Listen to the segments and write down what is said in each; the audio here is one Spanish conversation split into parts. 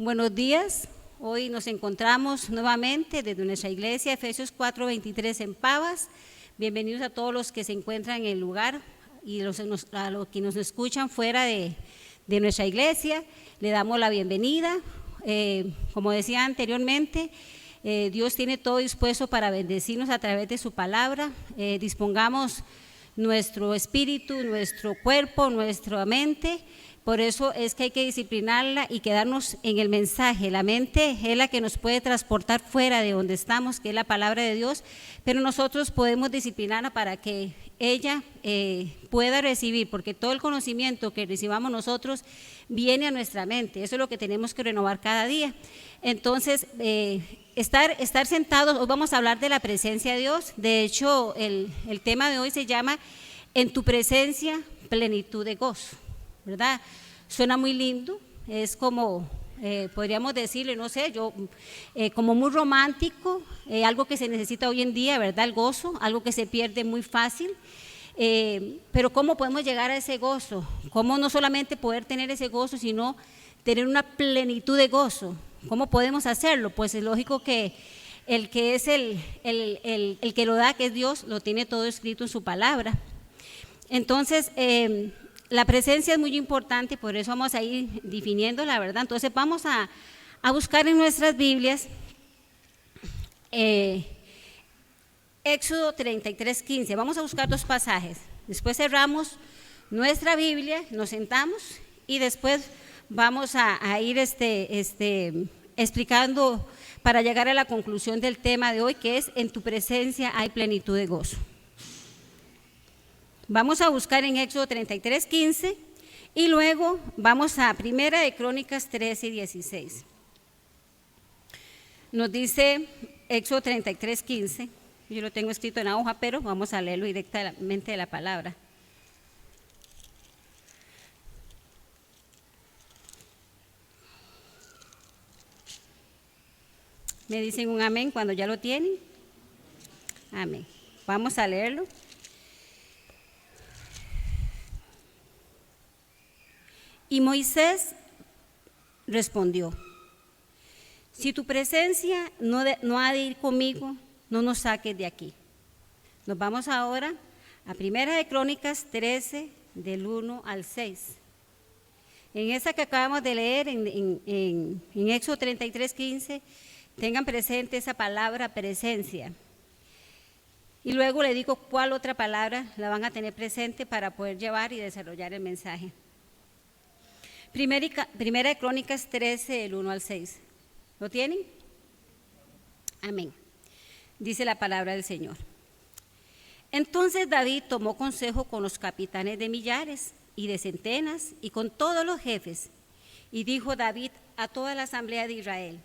Buenos días, hoy nos encontramos nuevamente desde nuestra iglesia, Efesios 4:23 en Pavas. Bienvenidos a todos los que se encuentran en el lugar y a los que nos escuchan fuera de nuestra iglesia. Le damos la bienvenida. Como decía anteriormente, Dios tiene todo dispuesto para bendecirnos a través de su palabra. Dispongamos nuestro espíritu, nuestro cuerpo, nuestra mente. Por eso es que hay que disciplinarla y quedarnos en el mensaje. La mente es la que nos puede transportar fuera de donde estamos, que es la palabra de Dios, pero nosotros podemos disciplinarla para que ella pueda recibir, porque todo el conocimiento que recibamos nosotros viene a nuestra mente. Eso es lo que tenemos que renovar cada día. Entonces, estar sentados, hoy vamos a hablar de la presencia de Dios. De hecho, el tema de hoy se llama En tu presencia, plenitud de gozo, ¿verdad? Suena muy lindo, es como, podríamos decirle, no sé, como muy romántico, algo que se necesita hoy en día, ¿verdad? El gozo, algo que se pierde muy fácil, pero ¿cómo podemos llegar a ese gozo? ¿Cómo no solamente poder tener ese gozo, sino tener una plenitud de gozo? ¿Cómo podemos hacerlo? Pues es lógico que el que es el que lo da, que es Dios, lo tiene todo escrito en su palabra. Entonces, la presencia es muy importante, por eso vamos a ir definiendo la verdad. Entonces vamos a buscar en nuestras Biblias Éxodo 33:15. Vamos a buscar dos pasajes. Después cerramos nuestra Biblia, nos sentamos y después vamos a ir explicando para llegar a la conclusión del tema de hoy, que es en tu presencia hay plenitud de gozo. Vamos a buscar en Éxodo 33:15 y luego vamos a Primera de Crónicas 13:16. Nos dice Éxodo 33:15, yo lo tengo escrito en la hoja, pero vamos a leerlo directamente de la palabra. Me dicen un amén cuando ya lo tienen. Amén. Vamos a leerlo. Y Moisés respondió: si tu presencia no ha de ir conmigo, no nos saques de aquí. Nos vamos ahora a Primera de Crónicas 13, del 1 al 6. En esa que acabamos de leer, en Éxodo 33:15, tengan presente esa palabra presencia. Y luego le digo cuál otra palabra la van a tener presente para poder llevar y desarrollar el mensaje. Primera de Crónicas 13, del 1 al 6. ¿Lo tienen? Amén. Dice la palabra del Señor. Entonces David tomó consejo con los capitanes de millares y de centenas y con todos los jefes. Y dijo David a toda la asamblea de Israel: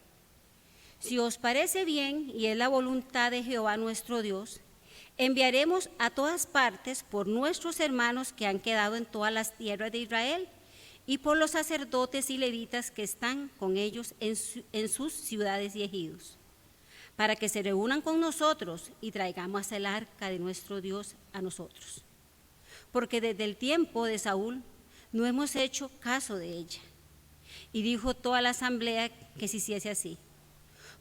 si os parece bien y es la voluntad de Jehová nuestro Dios, enviaremos a todas partes por nuestros hermanos que han quedado en todas las tierras de Israel, y por los sacerdotes y levitas que están con ellos en sus ciudades y ejidos, para que se reúnan con nosotros y traigamos el arca de nuestro Dios a nosotros. Porque desde el tiempo de Saúl no hemos hecho caso de ella. Y dijo toda la asamblea que se hiciese así,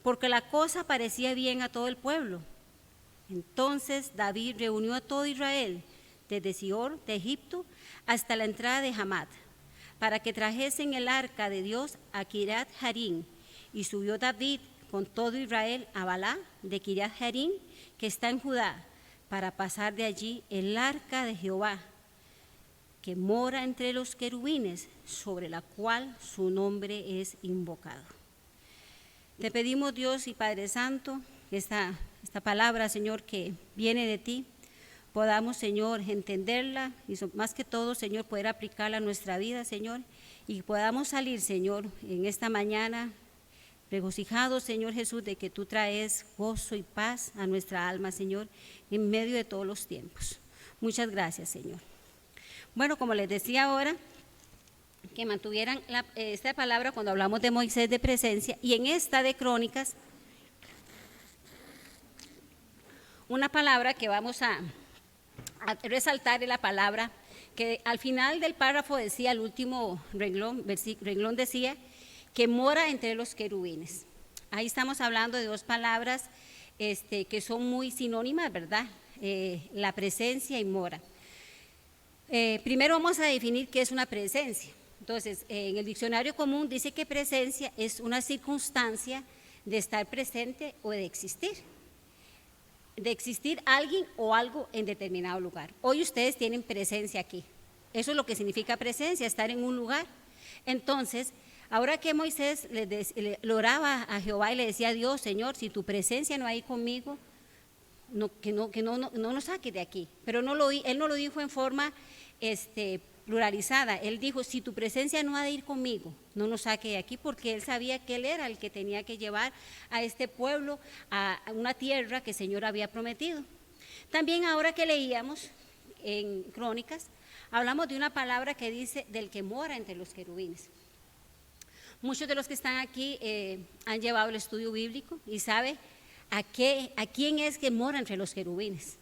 porque la cosa parecía bien a todo el pueblo. Entonces David reunió a todo Israel, desde Sior de Egipto hasta la entrada de Hamat, para que trajesen el arca de Dios a Kiriat Jearim. Y subió David con todo Israel a Balá de Kiriat Jearim, que está en Judá, para pasar de allí el arca de Jehová, que mora entre los querubines, sobre la cual su nombre es invocado. Te pedimos, Dios y Padre Santo, que esta palabra, Señor, que viene de ti, podamos, Señor, entenderla y más que todo, Señor, poder aplicarla a nuestra vida, Señor, y podamos salir, Señor, en esta mañana regocijados, Señor Jesús, de que tú traes gozo y paz a nuestra alma, Señor, en medio de todos los tiempos. Muchas gracias, Señor. Bueno, como les decía ahora, que mantuvieran esta palabra cuando hablamos de Moisés de presencia, y en esta de Crónicas, una palabra que vamos a resaltar es la palabra que al final del párrafo decía, el último renglón decía que mora entre los querubines. Ahí estamos hablando de dos palabras que son muy sinónimas, ¿verdad? La presencia y mora. Primero vamos a definir qué es una presencia. Entonces, en el diccionario común dice que presencia es una circunstancia de estar presente o de existir alguien o algo en determinado lugar. Hoy ustedes tienen presencia aquí. Eso es lo que significa presencia, estar en un lugar. Entonces, ahora que Moisés le oraba a Jehová y le decía a Dios, Señor, si tu presencia no hay conmigo, que no nos saque de aquí. Pero él no lo dijo en forma pluralizada. Él dijo, si tu presencia no ha de ir conmigo, no nos saque de aquí, porque él sabía que él era el que tenía que llevar a este pueblo a una tierra que el Señor había prometido. También ahora que leíamos en Crónicas, hablamos de una palabra que dice del que mora entre los querubines. Muchos de los que están aquí han llevado el estudio bíblico y saben a quién es que mora entre los querubines.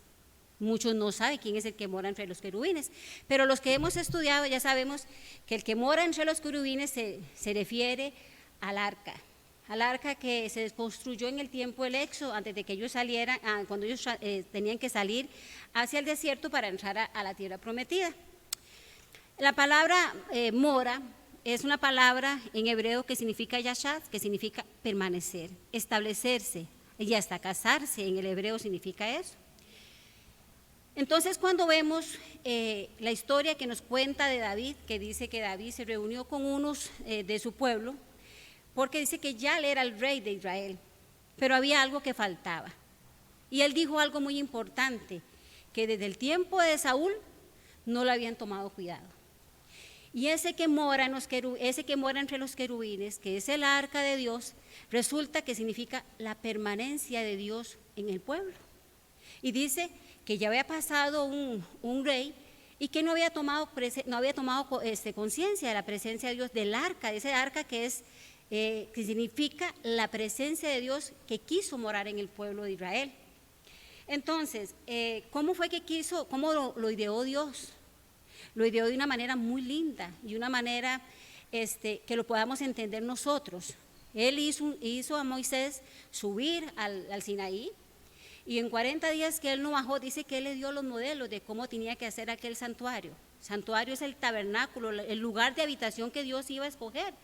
Muchos no saben quién es el que mora entre los querubines, pero los que hemos estudiado ya sabemos que el que mora entre los querubines se refiere al arca que se construyó en el tiempo del Éxodo, antes de que ellos salieran, cuando ellos tenían que salir hacia el desierto para entrar a la tierra prometida. La palabra mora es una palabra en hebreo que significa yashat, que significa permanecer, establecerse y hasta casarse, en el hebreo significa eso. Entonces, cuando vemos la historia que nos cuenta de David, que dice que David se reunió con unos de su pueblo, porque dice que ya él era el rey de Israel, pero había algo que faltaba. Y él dijo algo muy importante, que desde el tiempo de Saúl no lo habían tomado cuidado. Y ese que mora entre los querubines, que es el arca de Dios, resulta que significa la permanencia de Dios en el pueblo. Y dice que ya había pasado un rey y que no había tomado conciencia de la presencia de Dios, del arca, de ese arca que significa la presencia de Dios que quiso morar en el pueblo de Israel. Entonces, ¿cómo fue que quiso, cómo lo ideó Dios? Lo ideó de una manera muy linda y una manera que lo podamos entender nosotros. Él hizo a Moisés subir al Sinaí, y en 40 días que él no bajó, dice que él le dio los modelos de cómo tenía que hacer aquel santuario. Santuario es el tabernáculo, el lugar de habitación que Dios iba a escoger,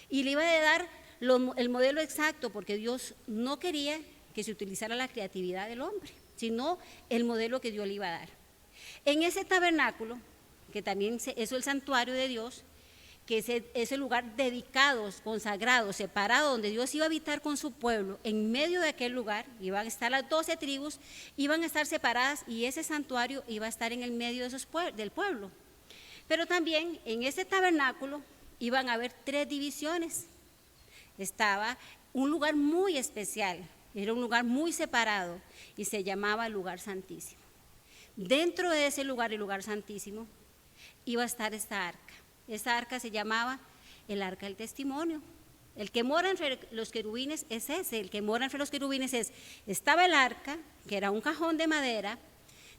y le iba a dar el modelo exacto, porque Dios no quería que se utilizara la creatividad del hombre, sino el modelo que Dios le iba a dar. En ese tabernáculo, que también es el santuario de Dios, que es el lugar dedicado, consagrado, separado, donde Dios iba a habitar con su pueblo, en medio de aquel lugar iban a estar las 12 tribus, iban a estar separadas, y ese santuario iba a estar en el medio del pueblo. Pero también en ese tabernáculo iban a haber 3 divisiones. Estaba un lugar muy especial, era un lugar muy separado, y se llamaba el lugar santísimo. Dentro de ese lugar, el lugar santísimo, iba a estar esta arca. Esa arca se llamaba el arca del testimonio. El que mora entre los querubines es ese, el que mora entre los querubines estaba el arca, que era un cajón de madera,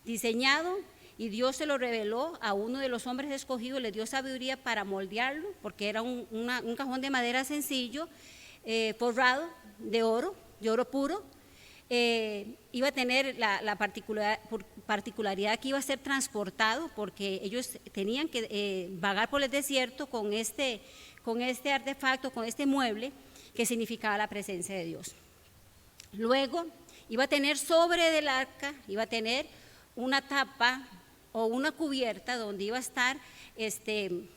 diseñado, y Dios se lo reveló a uno de los hombres escogidos, le dio sabiduría para moldearlo, porque era un cajón de madera sencillo, forrado de oro puro. Iba a tener la particularidad que iba a ser transportado, porque ellos tenían que vagar por el desierto con este artefacto, con este mueble que significaba la presencia de Dios. Luego iba a tener sobre del arca, iba a tener una tapa o una cubierta donde iba a estar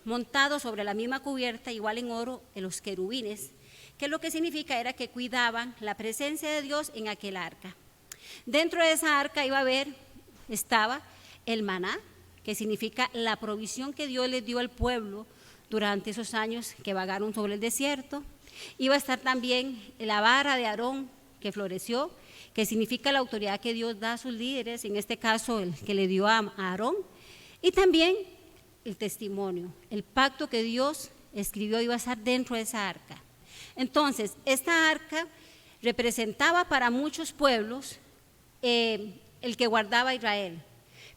montado sobre la misma cubierta, igual en oro, en los querubines, que lo que significa era que cuidaban la presencia de Dios en aquel arca. Dentro de esa arca estaba el maná, que significa la provisión que Dios les dio al pueblo durante esos años que vagaron sobre el desierto. Iba a estar también la vara de Aarón que floreció, que significa la autoridad que Dios da a sus líderes, en este caso el que le dio a Aarón, y también el testimonio, el pacto que Dios escribió iba a estar dentro de esa arca. Entonces, esta arca representaba para muchos pueblos el que guardaba a Israel,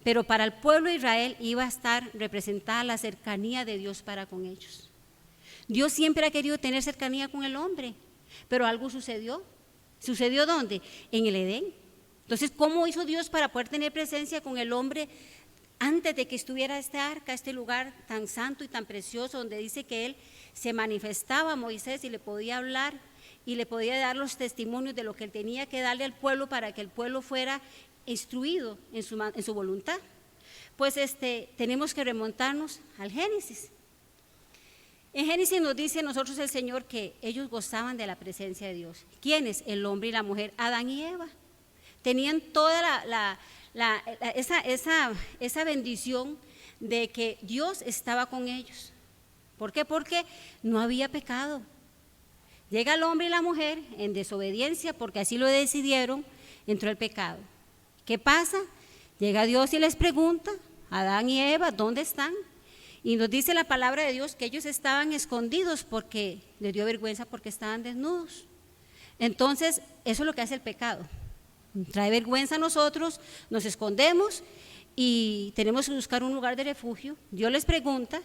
pero para el pueblo de Israel iba a estar representada la cercanía de Dios para con ellos. Dios siempre ha querido tener cercanía con el hombre, pero algo sucedió. ¿Sucedió dónde? En el Edén. Entonces, ¿cómo hizo Dios para poder tener presencia con el hombre antes de que estuviera esta arca, este lugar tan santo y tan precioso, donde dice que Él se manifestaba a Moisés y le podía hablar y le podía dar los testimonios de lo que Él tenía que darle al pueblo para que el pueblo fuera instruido en su voluntad? Pues tenemos que remontarnos al Génesis. En Génesis nos dice a nosotros el Señor que ellos gozaban de la presencia de Dios. ¿Quiénes? El hombre y la mujer, Adán y Eva. Tenían toda esa bendición de que Dios estaba con ellos. ¿Por qué? Porque no había pecado. Llega el hombre y la mujer en desobediencia, porque así lo decidieron, entró el pecado. ¿Qué pasa? Llega Dios y les pregunta, Adán y Eva, ¿dónde están? Y nos dice la palabra de Dios que ellos estaban escondidos porque les dio vergüenza porque estaban desnudos. Entonces, eso es lo que hace el pecado. Trae vergüenza a nosotros, nos escondemos y tenemos que buscar un lugar de refugio. Dios les pregunta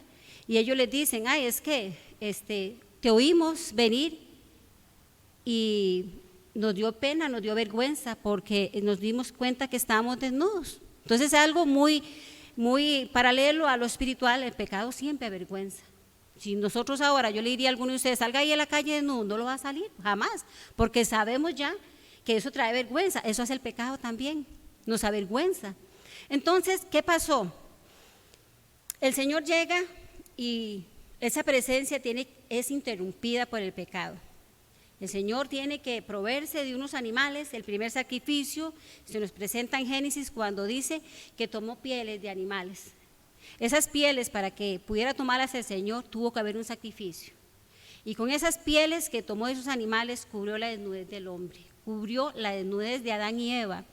y ellos les dicen, ay, es que te oímos venir y nos dio pena, nos dio vergüenza porque nos dimos cuenta que estábamos desnudos. Entonces es algo muy paralelo a lo espiritual. El pecado siempre avergüenza. Si nosotros ahora, yo le diría a alguno de ustedes, salga ahí a la calle desnudo, no lo va a salir, jamás, porque sabemos ya que eso trae vergüenza. Eso hace el pecado también, nos avergüenza. Entonces, ¿qué pasó? El Señor llega y esa presencia es interrumpida por el pecado. El Señor tiene que proveerse de unos animales. El primer sacrificio se nos presenta en Génesis cuando dice que tomó pieles de animales. Esas pieles, para que pudiera tomarlas el Señor, tuvo que haber un sacrificio. Y con esas pieles que tomó de esos animales, cubrió la desnudez del hombre, cubrió la desnudez de Adán y Eva.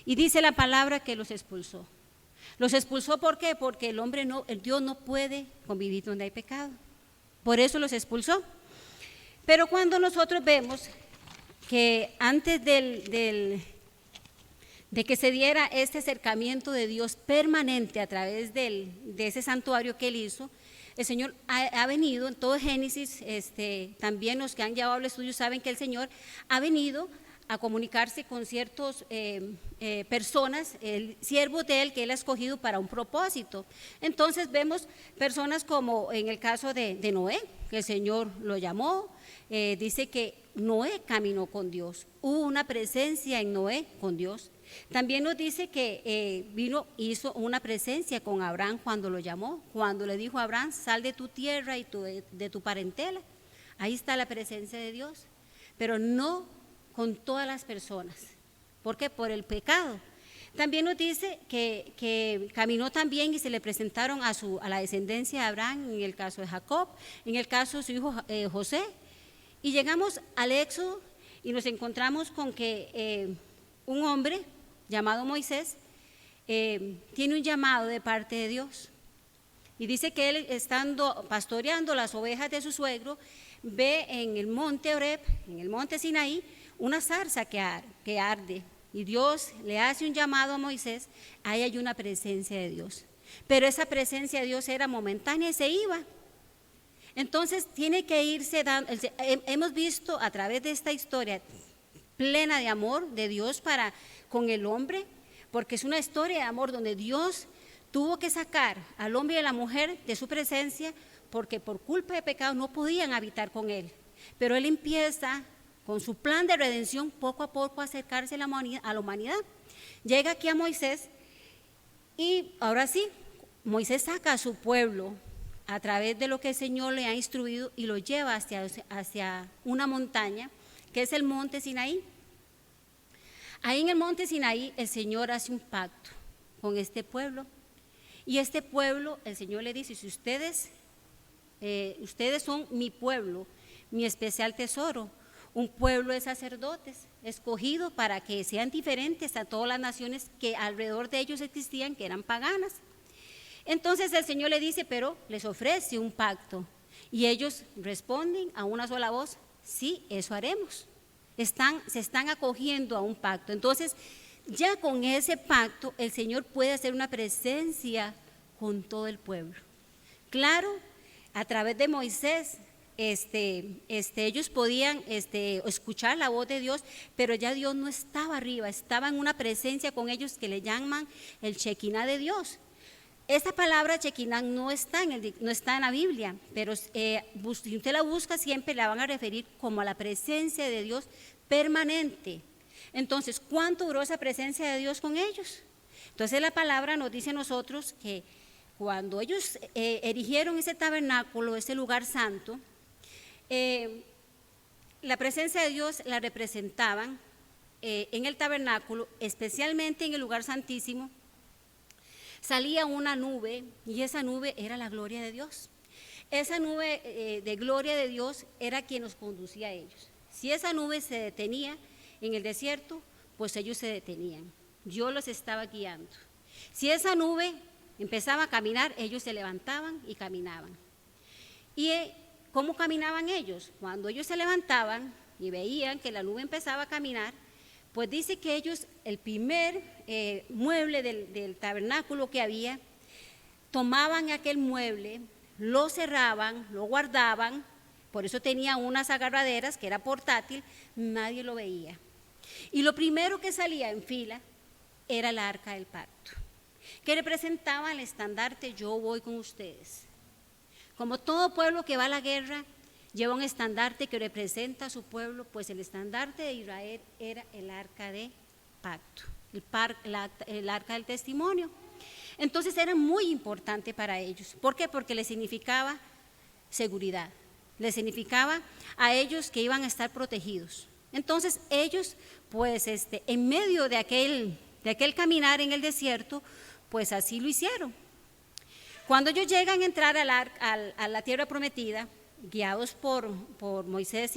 Y dice la palabra que los expulsó. ¿Los expulsó por qué? Porque el Dios no puede convivir donde hay pecado. Por eso los expulsó. Pero cuando nosotros vemos que antes de que se diera este acercamiento de Dios permanente a través de ese santuario que Él hizo, el Señor ha venido, en todo Génesis, también los que han llevado el estudio saben que el Señor ha venido a comunicarse con ciertas personas, siervos de Él que Él ha escogido para un propósito. Entonces vemos personas como en el caso de Noé, que el Señor lo llamó. Dice que Noé caminó con Dios, hubo una presencia en Noé con Dios. También nos dice que hizo una presencia con Abraham cuando lo llamó, cuando le dijo a Abraham, sal de tu tierra y de tu parentela. Ahí está la presencia de Dios, pero no con todas las personas. ¿Por qué? Por el pecado. También nos dice que caminó también y se le presentaron a la descendencia de Abraham, en el caso de Jacob, en el caso de su hijo José. Y llegamos al Éxodo y nos encontramos con que un hombre llamado Moisés tiene un llamado de parte de Dios. Y dice que él, estando pastoreando las ovejas de su suegro, ve en el monte Horeb, en el monte Sinaí, una zarza que arde. Y Dios le hace un llamado a Moisés, ahí hay una presencia de Dios. Pero esa presencia de Dios era momentánea y se iba. Entonces tiene que irse dando. Hemos visto a través de esta historia plena de amor de Dios para con el hombre, porque es una historia de amor donde Dios tuvo que sacar al hombre y a la mujer de su presencia, porque por culpa de pecado no podían habitar con Él. Pero Él empieza con su plan de redención poco a poco a acercarse a la humanidad. Llega aquí a Moisés y ahora sí, Moisés saca a su pueblo a través de lo que el Señor le ha instruido y lo lleva hacia una montaña que es el monte Sinaí. Ahí en el monte Sinaí el Señor hace un pacto con este pueblo y este pueblo, el Señor le dice, si ustedes son mi pueblo, mi especial tesoro, un pueblo de sacerdotes escogido para que sean diferentes a todas las naciones que alrededor de ellos existían, que eran paganas. Entonces el Señor le dice, pero les ofrece un pacto y ellos responden a una sola voz, sí, eso haremos. Se están acogiendo a un pacto. Entonces ya con ese pacto el Señor puede hacer una presencia con todo el pueblo. Claro, a través de Moisés ellos podían escuchar la voz de Dios, pero ya Dios no estaba arriba, estaba en una presencia con ellos que le llaman el Shekinah de Dios. Esta palabra Shekinah no está en la Biblia, pero si usted la busca siempre la van a referir como a la presencia de Dios permanente. Entonces, ¿cuánto duró esa presencia de Dios con ellos? Entonces la palabra nos dice a nosotros que cuando ellos erigieron ese tabernáculo, ese lugar santo, la presencia de Dios la representaban en el tabernáculo, especialmente en el lugar santísimo. Salía una nube y esa nube era la gloria de Dios. Esa nube de gloria de Dios era quien los conducía a ellos. Si esa nube se detenía en el desierto, pues ellos se detenían. Dios los estaba guiando. Si esa nube empezaba a caminar, ellos se levantaban y caminaban. ¿Y cómo caminaban ellos? Cuando ellos se levantaban y veían que la nube empezaba a caminar, pues dice que ellos, el primer mueble del tabernáculo que había, tomaban aquel mueble, lo cerraban, lo guardaban, por eso tenía unas agarraderas que era portátil, nadie lo veía. Y lo primero que salía en fila era el arca del pacto, que representaba el estandarte, yo voy con ustedes. Como todo pueblo que va a la guerra lleva un estandarte que representa a su pueblo, pues el estandarte de Israel era el arca de pacto, el arca del testimonio. Entonces era muy importante para ellos. ¿Por qué? Porque les significaba seguridad, les significaba a ellos que iban a estar protegidos. Entonces ellos, pues en medio de aquel caminar en el desierto, pues así lo hicieron. Cuando ellos llegan a entrar a la tierra prometida, guiados por Moisés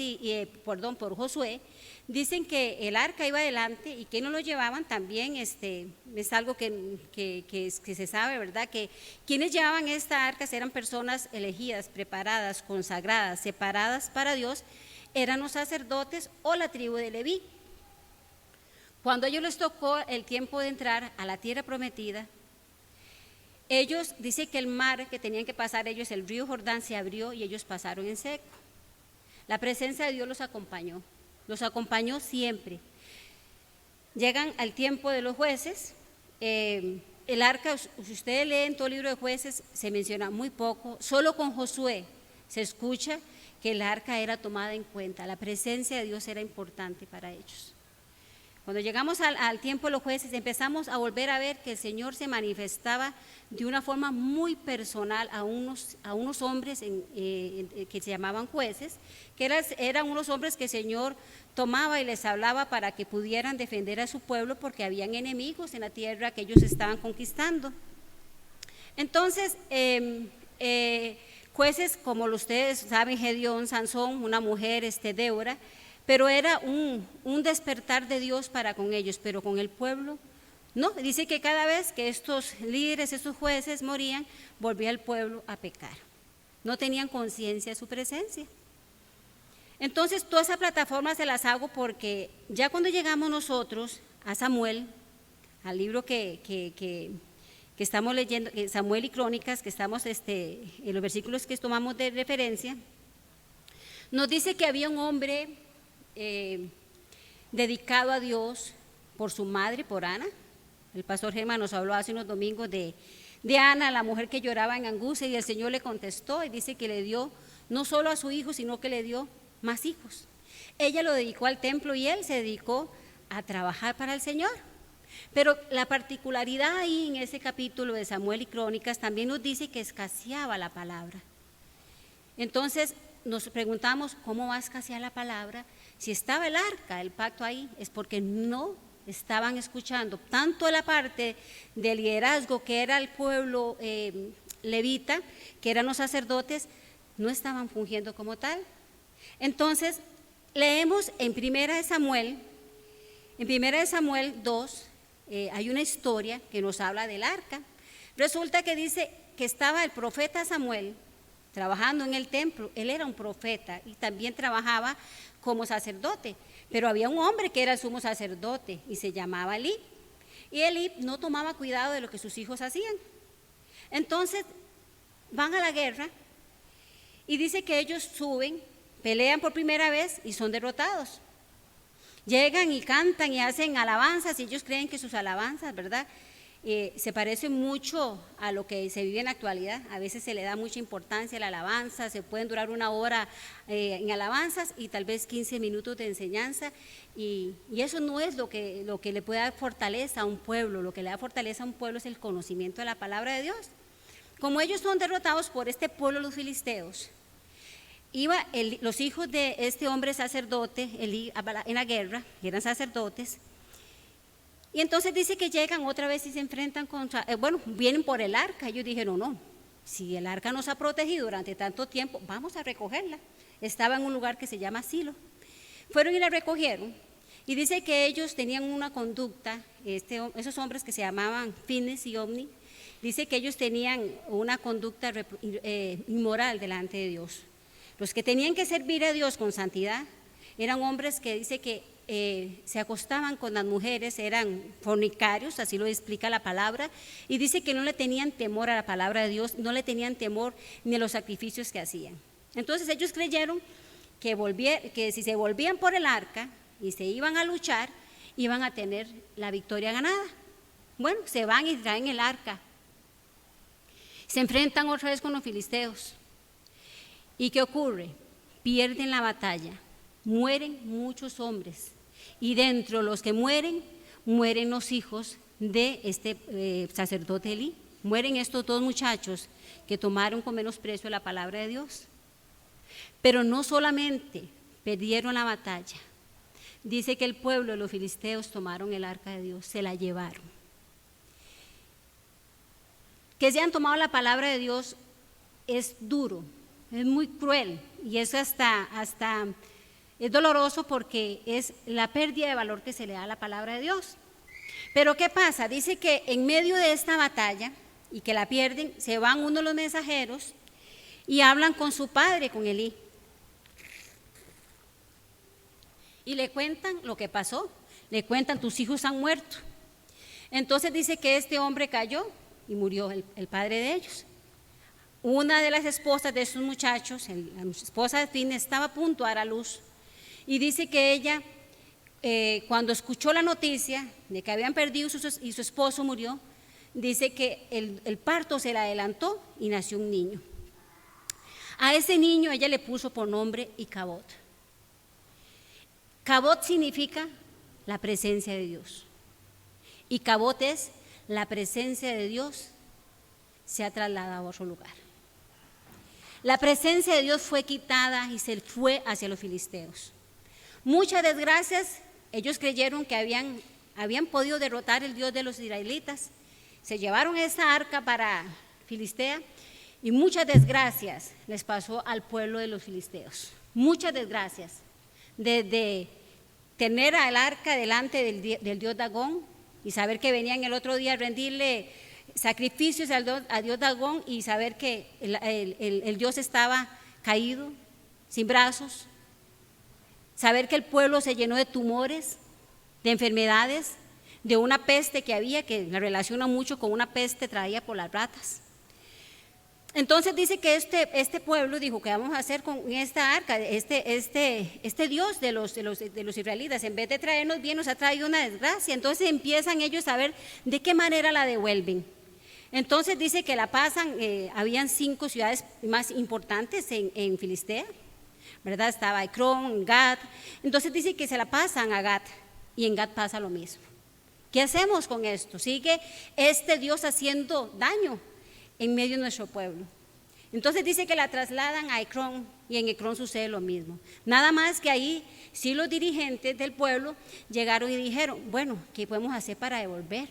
por Josué, dicen que el arca iba adelante y que no lo llevaban también, es algo que se sabe, ¿verdad? Que quienes llevaban esta arca eran personas elegidas, preparadas, consagradas, separadas para Dios, eran los sacerdotes o la tribu de Leví. Cuando a ellos les tocó el tiempo de entrar a la tierra prometida, ellos, dice que el mar que tenían que pasar ellos, el río Jordán se abrió y ellos pasaron en seco. La presencia de Dios los acompañó siempre. Llegan al tiempo de los jueces, el arca, si ustedes leen todo el libro de Jueces, se menciona muy poco, solo con Josué se escucha que el arca era tomada en cuenta, la presencia de Dios era importante para ellos. Cuando llegamos al tiempo de los jueces, empezamos a volver a ver que el Señor se manifestaba de una forma muy personal a unos hombres que se llamaban jueces, que eran unos hombres que el Señor tomaba y les hablaba para que pudieran defender a su pueblo porque habían enemigos en la tierra que ellos estaban conquistando. Entonces, jueces como ustedes saben, Gedeón, Sansón, una mujer, Débora, pero era un despertar de Dios para con ellos, pero con el pueblo no. Dice que cada vez que estos líderes, estos jueces morían, volvía el pueblo a pecar. No tenían conciencia de su presencia. Entonces, toda esa plataforma se las hago porque ya cuando llegamos nosotros a Samuel, al libro que estamos leyendo, Samuel y Crónicas, que estamos en los versículos que tomamos de referencia, nos dice que había un hombre dedicado a Dios por su madre, por Ana. El pastor Germán nos habló hace unos domingos de Ana, la mujer que lloraba en angustia, y el Señor le contestó y dice que le dio no solo a su hijo, sino que le dio más hijos. Ella lo dedicó al templo y él se dedicó a trabajar para el Señor. Pero la particularidad ahí en ese capítulo de Samuel y Crónicas también nos dice que escaseaba la palabra. Entonces nos preguntamos, ¿cómo va a escasear la palabra? Si estaba el arca, el pacto ahí, es porque no estaban escuchando tanto la parte del liderazgo que era el pueblo levita, que eran los sacerdotes, no estaban fungiendo como tal. Entonces, leemos en 1 Samuel 2, hay una historia que nos habla del arca. Resulta que dice que estaba el profeta Samuel trabajando en el templo. Él era un profeta y también trabajaba como sacerdote, pero había un hombre que era el sumo sacerdote y se llamaba Elí, y Elí no tomaba cuidado de lo que sus hijos hacían. Entonces van a la guerra Y dice que ellos suben, pelean por primera vez y son derrotados. Llegan y cantan y hacen alabanzas y ellos creen que sus alabanzas, ¿verdad?, se parecen mucho a lo que se vive en la actualidad. A veces se le da mucha importancia a la alabanza, se pueden durar 1 hora en alabanzas y tal vez 15 minutos de enseñanza, y eso no es lo que le puede dar fortaleza a un pueblo. Lo que le da fortaleza a un pueblo es el conocimiento de la palabra de Dios. Como ellos son derrotados por este pueblo, los filisteos, los hijos de este hombre sacerdote Elí en la guerra, que eran sacerdotes, y entonces dice que llegan otra vez y se enfrentan contra, vienen por el arca. Ellos dijeron, no, si el arca nos ha protegido durante tanto tiempo, vamos a recogerla. Estaba en un lugar que se llama Silo. Fueron y la recogieron, y dice que ellos tenían una conducta, esos hombres que se llamaban Fines y Omni, dice que ellos tenían una conducta inmoral delante de Dios. Los que tenían que servir a Dios con santidad eran hombres que dice que se acostaban con las mujeres, eran fornicarios, así lo explica la palabra, y dice que no le tenían temor a la palabra de Dios, no le tenían temor ni a los sacrificios que hacían. Entonces ellos creyeron que si se volvían por el arca y se iban a luchar, iban a tener la victoria ganada. Bueno, se van y traen el arca, se enfrentan otra vez con los filisteos. ¿Y qué ocurre? Pierden la batalla, mueren muchos hombres, y dentro de los que mueren los hijos de este sacerdote Elí. Mueren estos 2 muchachos que tomaron con menosprecio la palabra de Dios. Pero no solamente perdieron la batalla, dice que el pueblo de los filisteos tomaron el arca de Dios, se la llevaron. Que se han tomado la palabra de Dios es duro, es muy cruel, y es hasta es doloroso, porque es la pérdida de valor que se le da a la palabra de Dios. Pero ¿qué pasa? Dice que en medio de esta batalla, y que la pierden, se van uno de los mensajeros y hablan con su padre, con Elí, y le cuentan lo que pasó. Le cuentan, tus hijos han muerto. Entonces dice que este hombre cayó y murió, el padre de ellos. Una de las esposas de esos muchachos, la esposa de Fin, estaba a punto de dar a luz, y dice que ella, cuando escuchó la noticia de que habían perdido y su esposo murió, dice que el parto se le adelantó y nació un niño. A ese niño ella le puso por nombre Icabod. Cabot significa la presencia de Dios. Icabod es la presencia de Dios se ha trasladado a otro lugar. La presencia de Dios fue quitada y se fue hacia los filisteos. Muchas desgracias, ellos creyeron que habían podido derrotar el Dios de los israelitas. Se llevaron esa arca para Filistea, y muchas desgracias les pasó al pueblo de los filisteos. Muchas desgracias, desde tener al arca delante del dios Dagón y saber que venían el otro día a rendirle sacrificios a dios Dagón, y saber que el dios estaba caído, sin brazos, saber que el pueblo se llenó de tumores, de enfermedades, de una peste que había, que la relaciona mucho con una peste traída por las ratas. Entonces dice que este pueblo dijo, ¿qué vamos a hacer con esta arca? Este Dios de los israelitas, en vez de traernos bien, nos ha traído una desgracia. Entonces empiezan ellos a ver de qué manera la devuelven. Entonces dice que la pasan, habían 5 ciudades más importantes en Filistea, ¿verdad? Estaba Ecrón, Gat. Entonces dice que se la pasan a Gat, y en Gat pasa lo mismo. ¿Qué hacemos con esto? Sigue este Dios haciendo daño en medio de nuestro pueblo. Entonces dice que la trasladan a Ecrón, y en Ecrón sucede lo mismo. Nada más que ahí sí los dirigentes del pueblo llegaron y dijeron, bueno, ¿qué podemos hacer para devolver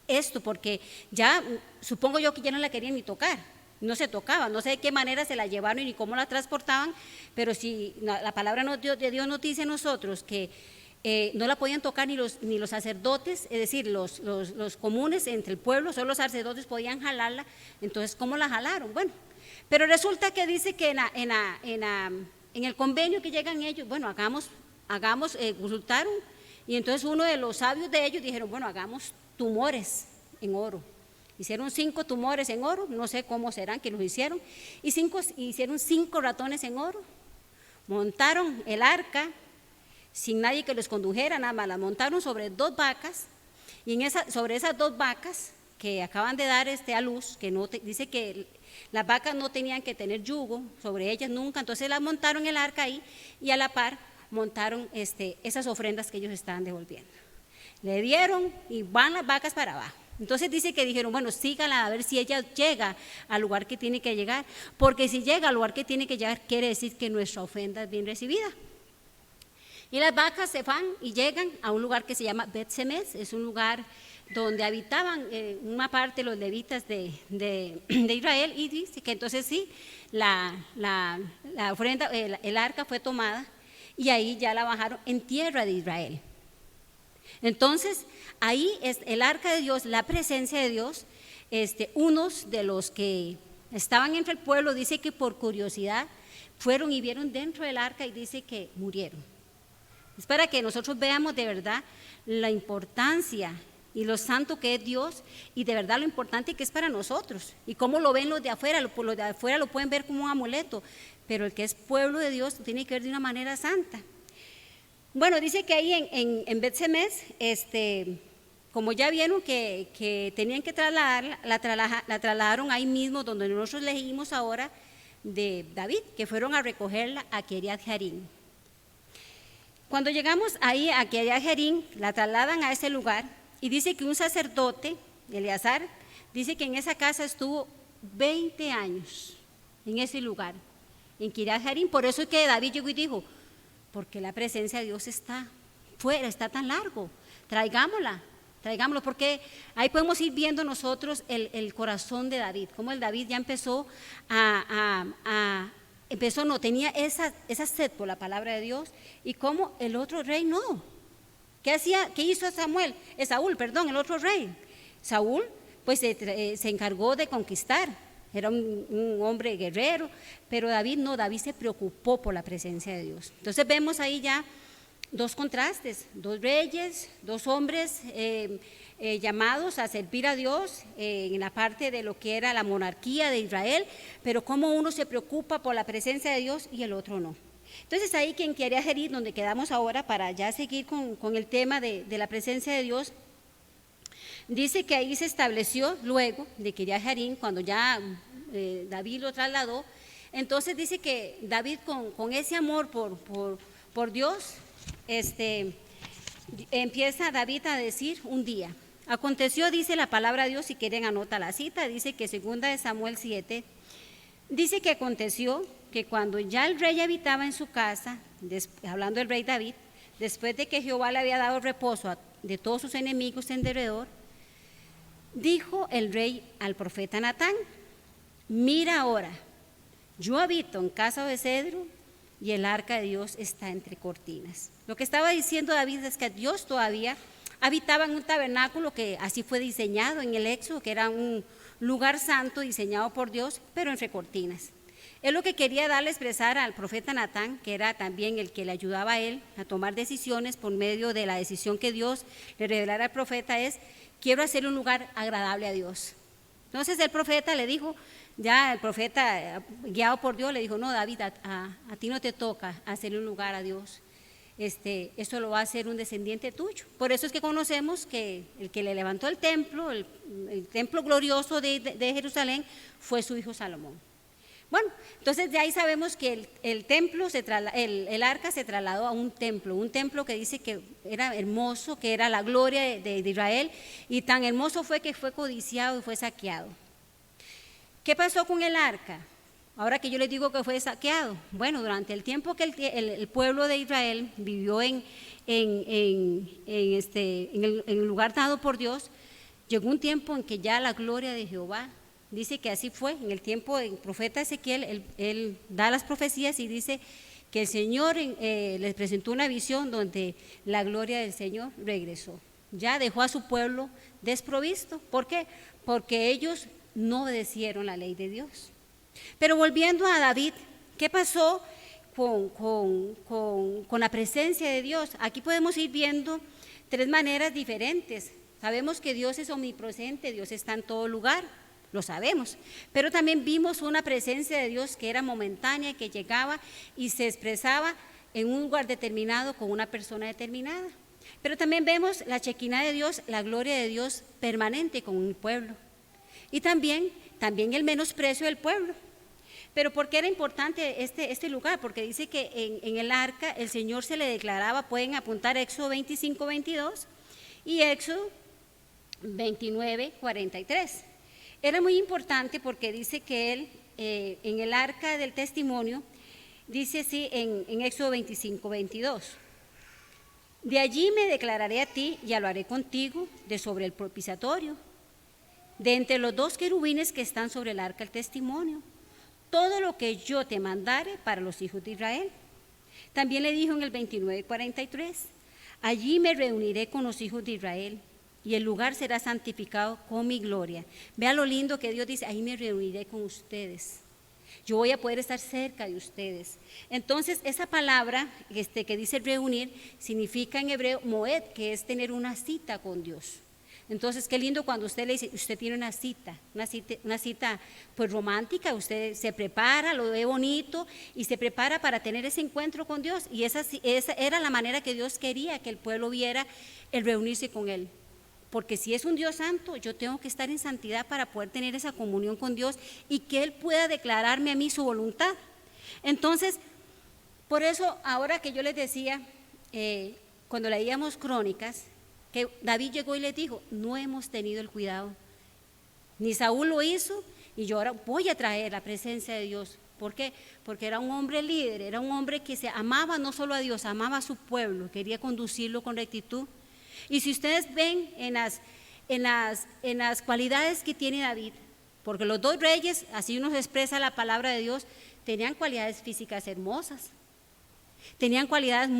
esto? Porque ya supongo yo que ya no la querían ni tocar, no se tocaba, no sé de qué manera se la llevaron y ni cómo la transportaban, pero si la palabra de Dios nos dice a nosotros que no la podían tocar ni los sacerdotes, es decir, los comunes entre el pueblo, solo los sacerdotes podían jalarla. Entonces, ¿cómo la jalaron? Bueno, pero resulta que dice que en el convenio que llegan ellos, bueno, consultaron, y entonces uno de los sabios de ellos dijeron, bueno, hagamos tumores en oro. Hicieron 5 tumores en oro, no sé cómo serán que los hicieron, y hicieron 5 ratones en oro. Montaron el arca sin nadie que los condujera, nada más la montaron sobre 2 vacas, y sobre esas 2 vacas que acaban de dar a luz, que dice que las vacas no tenían que tener yugo sobre ellas nunca, entonces las montaron el arca ahí, y a la par montaron esas ofrendas que ellos estaban devolviendo. Le dieron y van las vacas para abajo. Entonces dice que dijeron, bueno, sígala a ver si ella llega al lugar que tiene que llegar, porque si llega al lugar que tiene que llegar, quiere decir que nuestra ofrenda es bien recibida. Y las vacas se van y llegan a un lugar que se llama Bet-Semes, es un lugar donde habitaban una parte de los levitas de Israel, y dice que entonces sí, la ofrenda, el arca fue tomada, y ahí ya la bajaron en tierra de Israel. Entonces, ahí es el arca de Dios, la presencia de Dios. Unos de los que estaban entre el pueblo, dice que por curiosidad fueron y vieron dentro del arca y dice que murieron. Es para que nosotros veamos de verdad la importancia y lo santo que es Dios, y de verdad lo importante que es para nosotros, y cómo lo ven los de afuera. Los de afuera lo pueden ver como un amuleto, pero el que es pueblo de Dios lo tiene que ver de una manera santa. Bueno, dice que ahí en Bet-Semes, como ya vieron que tenían que trasladarla, la trasladaron ahí mismo donde nosotros leímos ahora de David, que fueron a recogerla a Kiriat Jearim. Cuando llegamos ahí a Kiriat Jearim, la trasladan a ese lugar, y dice que un sacerdote, Eleazar, dice que en esa casa estuvo 20 años, en ese lugar, en Kiriat Jearim. Por eso es que David llegó y dijo, porque la presencia de Dios está fuera, está tan largo, traigámoslo, porque ahí podemos ir viendo nosotros el corazón de David, cómo el David ya empezó tenía esa sed por la palabra de Dios, y cómo el otro rey no. ¿Qué hizo Saúl, el otro rey? Saúl pues se encargó de conquistar, era un hombre guerrero, pero David no, David se preocupó por la presencia de Dios. Entonces vemos ahí ya 2 contrastes, 2 reyes, 2 hombres llamados a servir a Dios en la parte de lo que era la monarquía de Israel, pero cómo uno se preocupa por la presencia de Dios y el otro no. Entonces ahí que en Kiriat Jearim, donde quedamos ahora para ya seguir con el tema de la presencia de Dios, dice que ahí se estableció luego de Kiriat Jearim, cuando ya David lo trasladó. Entonces dice que David con ese amor por Dios, empieza David a decir un día. Aconteció, dice la palabra de Dios, si quieren anota la cita, dice que 2 de Samuel 7, dice que aconteció que cuando ya el rey habitaba en su casa, hablando del rey David, después de que Jehová le había dado reposo de todos sus enemigos en derredor, dijo el rey al profeta Natán, mira ahora, yo habito en casa de cedro y el arca de Dios está entre cortinas. Lo que estaba diciendo David es que Dios todavía habitaba en un tabernáculo que así fue diseñado en el Éxodo, que era un lugar santo diseñado por Dios, pero entre cortinas. Es lo que quería darle a expresar al profeta Natán, que era también el que le ayudaba a él a tomar decisiones por medio de la decisión que Dios le revelara al profeta, es, quiero hacer un lugar agradable a Dios. Entonces el profeta le dijo, ya el profeta guiado por Dios le dijo, no David, a ti no te toca hacer un lugar a Dios, esto lo va a hacer un descendiente tuyo. Por eso es que conocemos que el que le levantó el templo, el templo glorioso de Jerusalén, fue su hijo Salomón. Bueno, entonces de ahí sabemos que el arca se trasladó a un templo que dice que era hermoso, que era la gloria de Israel, y tan hermoso fue que fue codiciado y fue saqueado. ¿Qué pasó con el arca? Ahora que yo les digo que fue saqueado, bueno, durante el tiempo que el pueblo de Israel vivió en el lugar dado por Dios, llegó un tiempo en que ya la gloria de Jehová, dice que así fue, en el tiempo del profeta Ezequiel, él da las profecías y dice que el Señor les presentó una visión donde la gloria del Señor regresó. Ya dejó a su pueblo desprovisto. ¿Por qué? Porque ellos no obedecieron la ley de Dios. Pero volviendo a David, ¿qué pasó con la presencia de Dios? Aquí podemos ir viendo 3 maneras diferentes. Sabemos que Dios es omnipresente, Dios está en todo lugar, lo sabemos. Pero también vimos una presencia de Dios que era momentánea, que llegaba y se expresaba en un lugar determinado con una persona determinada. Pero también vemos la Shekinah de Dios, la gloria de Dios permanente con un pueblo. Y también el menosprecio del pueblo. Pero ¿por qué era importante este lugar? Porque dice que en el arca el Señor se le declaraba, pueden apuntar Éxodo 25, 22 y Éxodo 29, 43. Era muy importante porque dice que él, en el arca del testimonio, dice así en Éxodo 25, 22. De allí me declararé a ti y lo haré contigo de sobre el propiciatorio, de entre los dos querubines que están sobre el arca del testimonio, todo lo que yo te mandare para los hijos de Israel. También le dijo en el 29:43, allí me reuniré con los hijos de Israel y el lugar será santificado con mi gloria. Vea lo lindo que Dios dice, ahí me reuniré con ustedes. Yo voy a poder estar cerca de ustedes. Entonces, esa palabra que dice reunir significa en hebreo moed, que es tener una cita con Dios. Entonces, qué lindo cuando usted le dice, usted tiene una cita pues romántica, usted se prepara, lo ve bonito y se prepara para tener ese encuentro con Dios. Y esa era la manera que Dios quería que el pueblo viera el reunirse con Él. Porque si es un Dios santo, yo tengo que estar en santidad para poder tener esa comunión con Dios y que Él pueda declararme a mí su voluntad. Entonces, por eso ahora que yo les decía, cuando leíamos Crónicas, que David llegó y les dijo, no hemos tenido el cuidado, ni Saúl lo hizo, y yo ahora voy a traer la presencia de Dios. ¿Por qué? Porque era un hombre líder, era un hombre que se amaba no solo a Dios, amaba a su pueblo, quería conducirlo con rectitud. Y si ustedes ven en las cualidades que tiene David, porque los dos reyes, así nos expresa la palabra de Dios, tenían cualidades físicas hermosas, tenían cualidades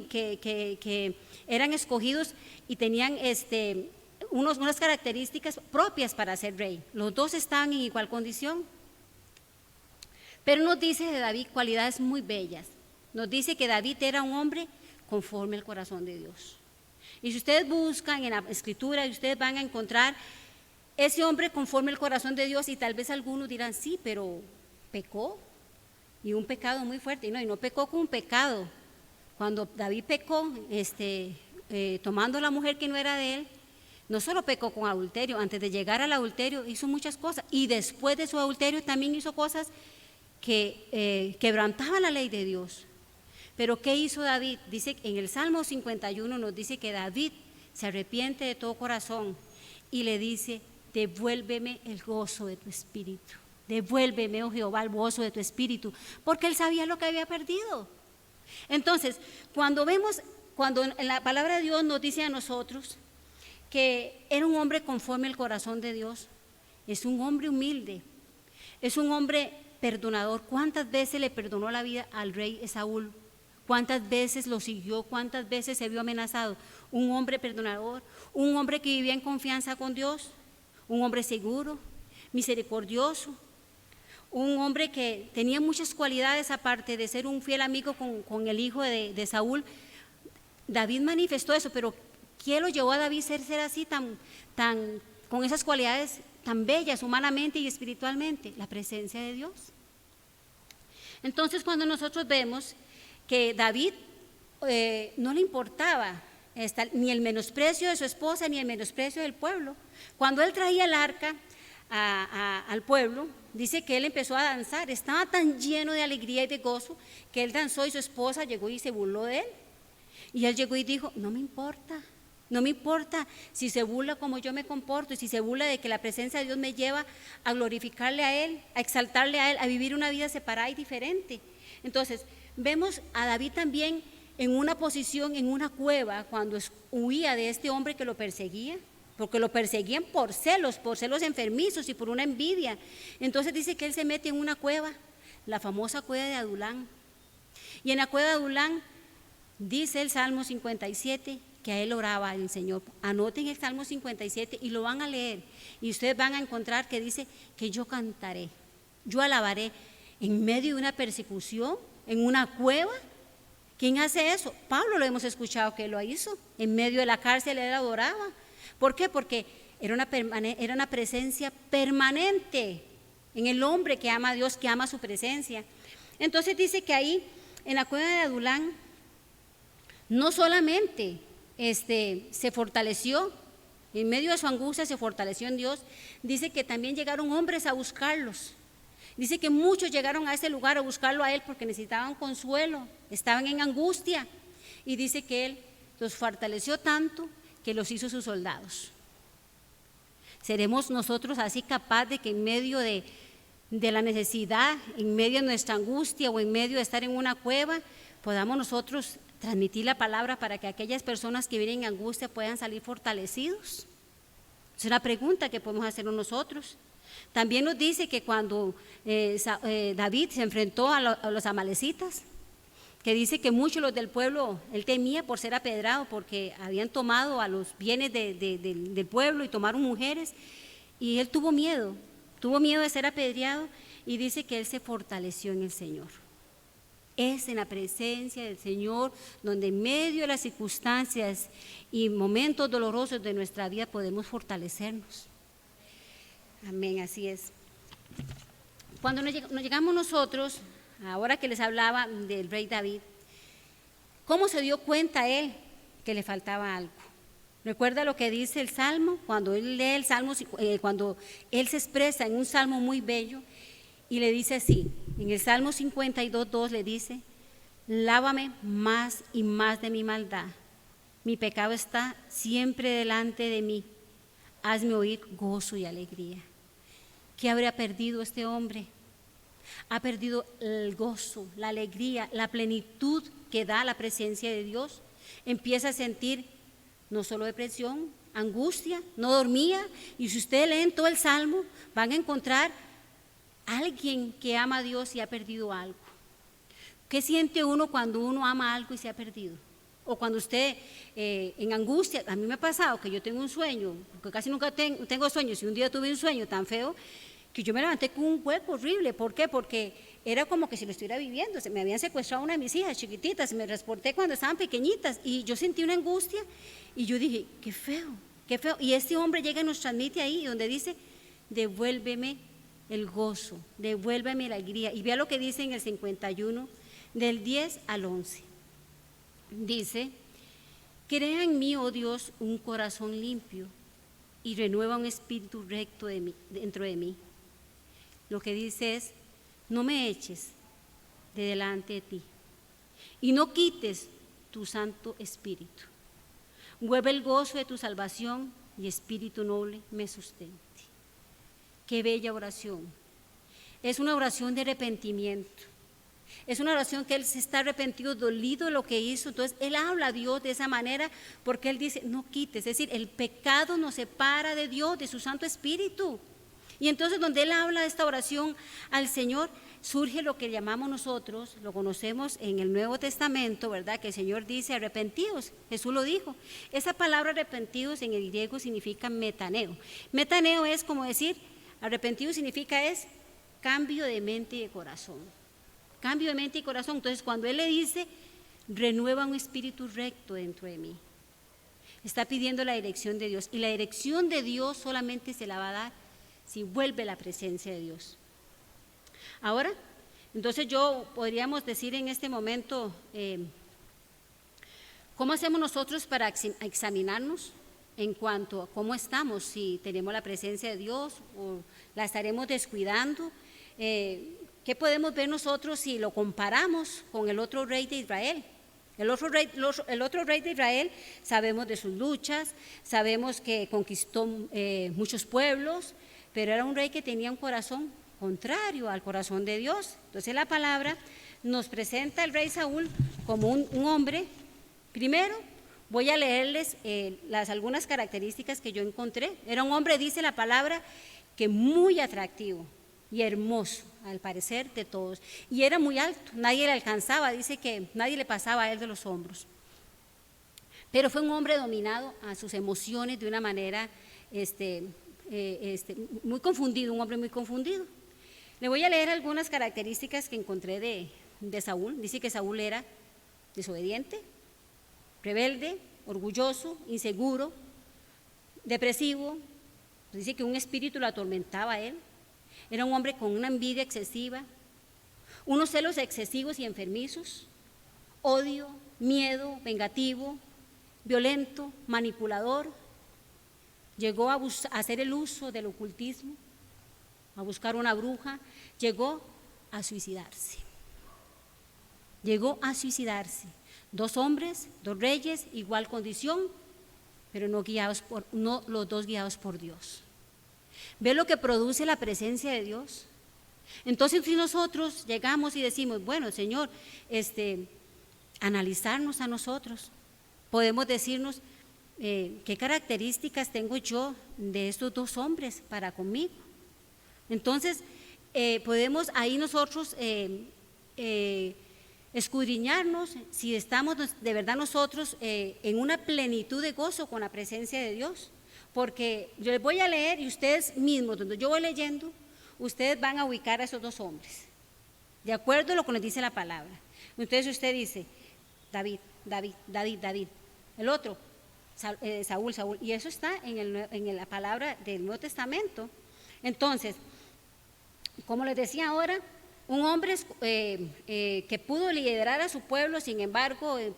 que eran escogidos y tenían unas características propias para ser rey. Los dos estaban en igual condición. Pero nos dice de David cualidades muy bellas. Nos dice que David era un hombre conforme al corazón de Dios. Y si ustedes buscan en la escritura, ustedes van a encontrar ese hombre conforme al corazón de Dios, y tal vez algunos dirán, sí, pero pecó, y un pecado muy fuerte. Y no pecó con un pecado. Cuando David pecó, tomando a la mujer que no era de él, no solo pecó con adulterio, antes de llegar al adulterio hizo muchas cosas, y después de su adulterio también hizo cosas que quebrantaban la ley de Dios. Pero ¿qué hizo David? Dice en el Salmo 51 nos dice que David se arrepiente de todo corazón y le dice, devuélveme el gozo de tu espíritu, devuélveme, oh Jehová, el gozo de tu espíritu, porque él sabía lo que había perdido. Entonces, cuando en la palabra de Dios nos dice a nosotros que era un hombre conforme al corazón de Dios, es un hombre humilde, es un hombre perdonador. ¿Cuántas veces le perdonó la vida al rey Saúl? ¿Cuántas veces lo siguió? ¿Cuántas veces se vio amenazado? Un hombre perdonador, un hombre que vivía en confianza con Dios, un hombre seguro, misericordioso, un hombre que tenía muchas cualidades aparte de ser un fiel amigo con el hijo de Saúl. David manifestó eso, pero ¿qué lo llevó a David a ser así con esas cualidades tan bellas humanamente y espiritualmente? La presencia de Dios. Entonces, cuando nosotros vemos que David no le importaba ni el menosprecio de su esposa ni el menosprecio del pueblo, cuando él traía el arca al pueblo, dice que él empezó a danzar, estaba tan lleno de alegría y de gozo que él danzó, y su esposa llegó y se burló de él. Y él llegó y dijo, no me importa si se burla como yo me comporto, y si se burla de que la presencia de Dios me lleva a glorificarle a Él, a exaltarle a Él, a vivir una vida separada y diferente. Entonces, vemos a David también en una posición, en una cueva, cuando huía de este hombre que lo perseguía, porque lo perseguían por celos enfermizos y por una envidia. Entonces dice que él se mete en una cueva, la famosa cueva de Adulán. Y en la cueva de Adulán dice el Salmo 57 que a él oraba al Señor. Anoten el Salmo 57 y lo van a leer, y ustedes van a encontrar que dice que yo cantaré, yo alabaré en medio de una persecución, en una cueva. ¿Quién hace eso? Pablo lo hemos escuchado que lo hizo. En medio de la cárcel él adoraba. ¿Por qué? Porque era una presencia permanente en el hombre que ama a Dios, que ama su presencia. Entonces dice que ahí en la cueva de Adulán no solamente se fortaleció, en medio de su angustia se fortaleció en Dios, dice que también llegaron hombres a buscarlos. Dice que muchos llegaron a ese lugar a buscarlo a él porque necesitaban consuelo, estaban en angustia. Y dice que él los fortaleció tanto que los hizo sus soldados. ¿Seremos nosotros así capaces de que en medio de la necesidad, en medio de nuestra angustia o en medio de estar en una cueva, podamos nosotros transmitir la palabra para que aquellas personas que viven en angustia puedan salir fortalecidos? Es una pregunta que podemos hacernos nosotros. También nos dice que cuando David se enfrentó a los amalecitas, que dice que muchos los del pueblo, él temía por ser apedrado, porque habían tomado a los bienes del pueblo y tomaron mujeres, y él tuvo miedo de ser apedreado, y dice que él se fortaleció en el Señor. Es en la presencia del Señor donde en medio de las circunstancias y momentos dolorosos de nuestra vida podemos fortalecernos. Amén, así es. Cuando nos llegamos nosotros, ahora que les hablaba del rey David, ¿cómo se dio cuenta él que le faltaba algo? ¿Recuerda lo que dice el Salmo? Cuando él lee el Salmo, cuando él se expresa en un Salmo muy bello y le dice así, en el Salmo 52:2 le dice: lávame más y más de mi maldad, mi pecado está siempre delante de mí, hazme oír gozo y alegría. ¿Qué habría perdido este hombre? Ha perdido el gozo, la alegría, la plenitud que da la presencia de Dios. Empieza a sentir no solo depresión, angustia, no dormía. Y si ustedes leen todo el Salmo, van a encontrar a alguien que ama a Dios y ha perdido algo. ¿Qué siente uno cuando uno ama algo y se ha perdido? O cuando usted en angustia, a mí me ha pasado que yo tengo un sueño, porque casi nunca tengo sueños, y un día tuve un sueño tan feo que yo me levanté con un hueco horrible. ¿Por qué? Porque era como que si lo estuviera viviendo. Me habían secuestrado a una de mis hijas chiquititas, me transporté cuando estaban pequeñitas y yo sentí una angustia y yo dije, qué feo, qué feo. Y este hombre llega y nos transmite ahí donde dice, devuélveme el gozo, devuélveme la alegría. Y vea lo que dice en el 51, del 10 al 11. Dice, crea en mí, oh Dios, un corazón limpio y renueva un espíritu recto dentro de mí. Lo que dice es, no me eches de delante de ti y no quites tu Santo Espíritu. Vuelve el gozo de tu salvación y espíritu noble me sustente. Qué bella oración. Es una oración de arrepentimiento. Es una oración que él se está arrepentido, dolido de lo que hizo. Entonces él habla a Dios de esa manera porque él dice, no quites. Es decir, el pecado nos separa de Dios, de su Santo Espíritu. Y entonces donde él habla de esta oración al Señor, surge lo que llamamos nosotros, lo conocemos en el Nuevo Testamento, ¿verdad? Que el Señor dice arrepentidos, Jesús lo dijo. Esa palabra arrepentidos en el griego significa metaneo. Metaneo es como decir, arrepentido significa es cambio de mente y de corazón. Cambio de mente y corazón. Entonces cuando él le dice, renueva un espíritu recto dentro de mí, está pidiendo la dirección de Dios. Y la dirección de Dios solamente se la va a dar si vuelve la presencia de Dios. Ahora, entonces podríamos decir en este momento, ¿cómo hacemos nosotros para examinarnos en cuanto a cómo estamos? Si tenemos la presencia de Dios o la estaremos descuidando. ¿Qué podemos ver nosotros si lo comparamos con el otro rey de Israel? El otro rey de Israel, sabemos de sus luchas, sabemos que conquistó muchos pueblos, pero era un rey que tenía un corazón contrario al corazón de Dios. Entonces la palabra nos presenta al rey Saúl como un hombre. Primero voy a leerles algunas características que yo encontré. Era un hombre, dice la palabra, que muy atractivo y hermoso al parecer de todos, y era muy alto, nadie le alcanzaba, dice que nadie le pasaba a él de los hombros, pero fue un hombre dominado a sus emociones de una manera muy confundido, un hombre muy confundido. Le voy a leer algunas características que encontré de Saúl. Dice que Saúl era desobediente, rebelde, orgulloso, inseguro, depresivo, dice que un espíritu lo atormentaba a él, era un hombre con una envidia excesiva, unos celos excesivos y enfermizos, odio, miedo, vengativo, violento, manipulador. Llegó a hacer el uso del ocultismo, a buscar una bruja, llegó a suicidarse. Llegó a suicidarse. 2 hombres, 2 reyes, igual condición, pero no los dos guiados por Dios. ¿Ve lo que produce la presencia de Dios? Entonces, si nosotros llegamos y decimos, bueno, Señor, analizarnos a nosotros, podemos decirnos qué características tengo yo de estos 2 hombres para conmigo. Entonces, podemos ahí nosotros escudriñarnos si estamos de verdad nosotros en una plenitud de gozo con la presencia de Dios. Porque yo les voy a leer y ustedes mismos, donde yo voy leyendo, ustedes van a ubicar a esos 2 hombres, de acuerdo a lo que nos dice la palabra. Entonces usted dice, David, David, David, David. El otro, Saúl, Saúl. Y eso está en la palabra del Nuevo Testamento. Entonces, como les decía ahora, un hombre que pudo liderar a su pueblo, sin embargo, en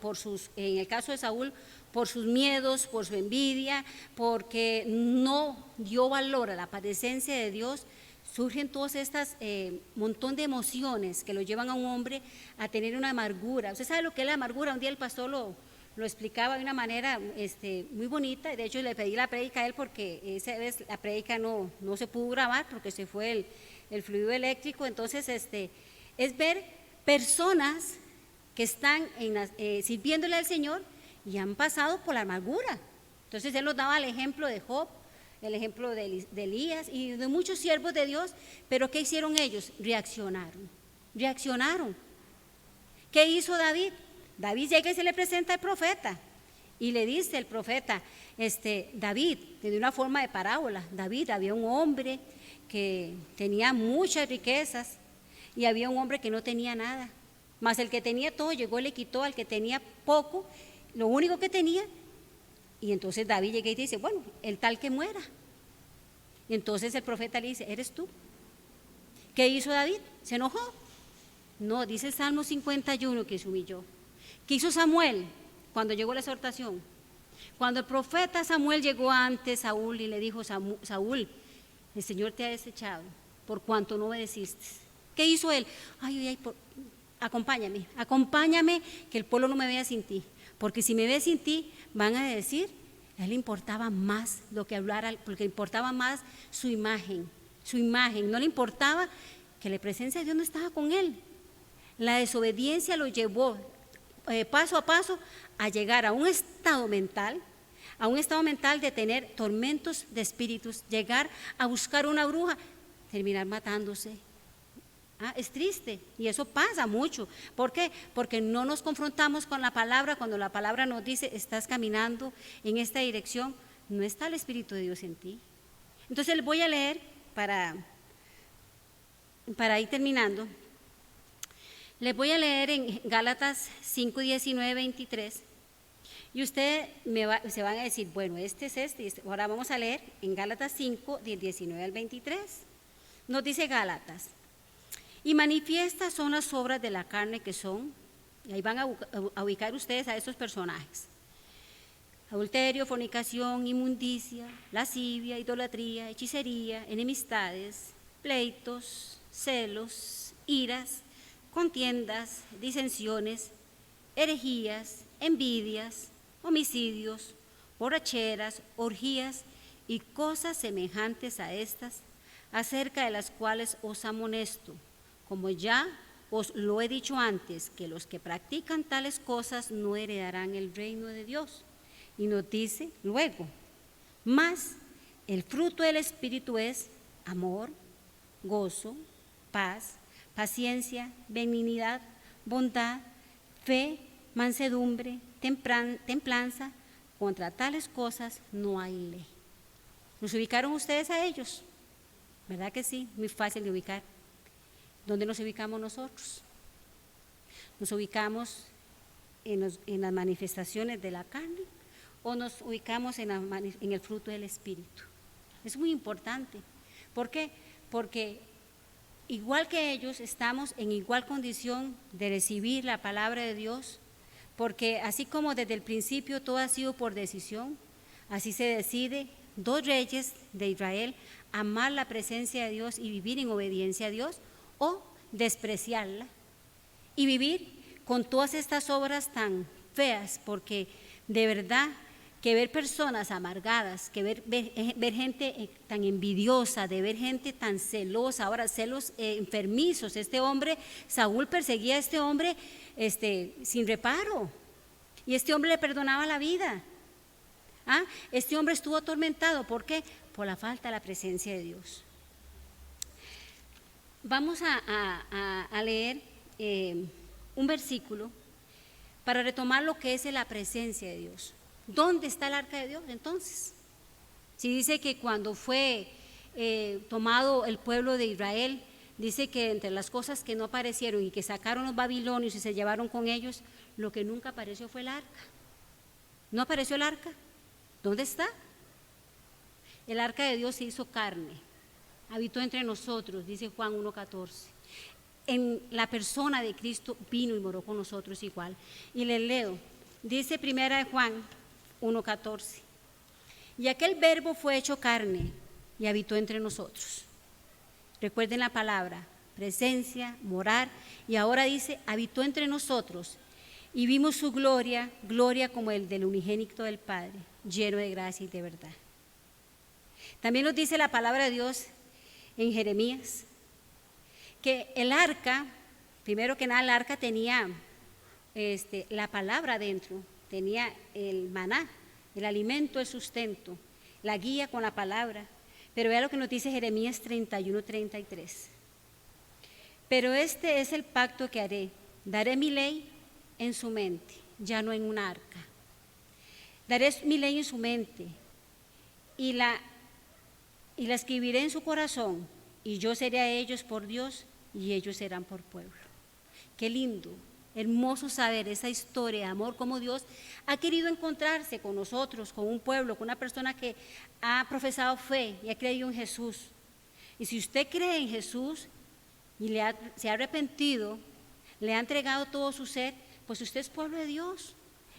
el caso de Saúl, por sus miedos, por su envidia, porque no dio valor a la presencia de Dios, surgen todas estas montón de emociones que lo llevan a un hombre a tener una amargura. ¿Usted sabe lo que es la amargura? Un día el pastor lo explicaba de una manera muy bonita. De hecho, le pedí la prédica a él porque esa vez la prédica no se pudo grabar porque se fue el fluido eléctrico. Entonces, es ver personas que están sirviéndole al Señor y han pasado por la amargura. Entonces, él nos daba el ejemplo de Job, el ejemplo de Elías y de muchos siervos de Dios. Pero ¿qué hicieron ellos? Reaccionaron. ¿Qué hizo David? David llega y se le presenta al profeta y le dice el profeta, David, de una forma de parábola, David, había un hombre que tenía muchas riquezas y había un hombre que no tenía nada, mas el que tenía todo llegó y le quitó al que tenía poco, lo único que tenía. Y entonces David llega y dice, bueno, el tal que muera. Y entonces el profeta le dice, ¿eres tú? ¿Qué hizo David? ¿Se enojó? No, dice el Salmo 51 que se humilló. ¿Qué hizo Samuel cuando llegó la exhortación? Cuando el profeta Samuel llegó ante Saúl y le dijo, Saúl, el Señor te ha desechado por cuanto no obedeciste. ¿Qué hizo él? Acompáñame, que el pueblo no me vea sin ti. Porque si me ve sin ti, van a decir, a él le importaba más lo que hablara, porque le importaba más su imagen, no le importaba que la presencia de Dios no estaba con él. La desobediencia lo llevó paso a paso a llegar a un estado mental de tener tormentos de espíritus, llegar a buscar una bruja, terminar matándose. Es triste y eso pasa mucho. ¿Por qué? Porque no nos confrontamos con la palabra. Cuando la palabra nos dice, estás caminando en esta dirección, no está el Espíritu de Dios en ti. Entonces les voy a leer para ir terminando. Les voy a leer en Gálatas 5, 19, 23. Y ustedes se van a decir, bueno, este es este. Ahora vamos a leer en Gálatas 5, 19 al 23. Nos dice Gálatas, y manifiestas son las obras de la carne que son, y ahí van a ubicar ustedes a estos personajes: adulterio, fornicación, inmundicia, lascivia, idolatría, hechicería, enemistades, pleitos, celos, iras, contiendas, disensiones, herejías, envidias, homicidios, borracheras, orgías y cosas semejantes a estas, acerca de las cuales os amonesto, como ya os lo he dicho antes, que los que practican tales cosas no heredarán el reino de Dios. Y nos dice luego, mas el fruto del Espíritu es amor, gozo, paz, paciencia, benignidad, bondad, fe, mansedumbre, templanza. Contra tales cosas no hay ley. ¿Nos ubicaron ustedes a ellos? ¿Verdad que sí? Muy fácil de ubicar. ¿Dónde nos ubicamos nosotros? Nos ubicamos en las manifestaciones de la carne o nos ubicamos en el fruto del Espíritu? Es muy importante. ¿Por qué? Porque igual que ellos estamos en igual condición de recibir la palabra de Dios, porque así como desde el principio todo ha sido por decisión, así se decide 2 reyes de Israel amar la presencia de Dios y vivir en obediencia a Dios, o despreciarla y vivir con todas estas obras tan feas, porque de verdad que ver personas amargadas, que ver gente tan envidiosa, de ver gente tan celosa, ahora celos enfermizos. Este hombre, Saúl perseguía a este hombre sin reparo, y este hombre le perdonaba la vida. Este hombre estuvo atormentado, ¿por qué? Por la falta de la presencia de Dios. Vamos a leer un versículo para retomar lo que es la presencia de Dios. ¿Dónde está el arca de Dios entonces? Si dice que cuando fue tomado el pueblo de Israel, dice que entre las cosas que no aparecieron y que sacaron los babilonios y se llevaron con ellos, lo que nunca apareció fue el arca. ¿No apareció el arca? ¿Dónde está? El arca de Dios se hizo carne, habitó entre nosotros, dice Juan 1:14. En la persona de Cristo vino y moró con nosotros igual. Y les leo, dice 1 Juan 1:14. Y aquel verbo fue hecho carne y habitó entre nosotros. Recuerden la palabra, presencia, morar, y ahora dice, habitó entre nosotros y vimos su gloria, gloria como el del unigénito del Padre, lleno de gracia y de verdad. También nos dice la palabra de Dios en Jeremías, que el arca, primero que nada el arca tenía la palabra dentro, tenía el maná, el alimento, el sustento, la guía con la palabra. Pero vea lo que nos dice Jeremías 31:33. Pero este es el pacto que haré, daré mi ley en su mente, ya no en un arca. Daré mi ley en su mente y la escribiré en su corazón, y yo seré a ellos por Dios y ellos serán por pueblo. Qué lindo, hermoso saber esa historia de amor, como Dios ha querido encontrarse con nosotros, con un pueblo, con una persona que ha profesado fe y ha creído en Jesús. Y si usted cree en Jesús y se ha arrepentido, le ha entregado todo su ser, pues usted es pueblo de Dios.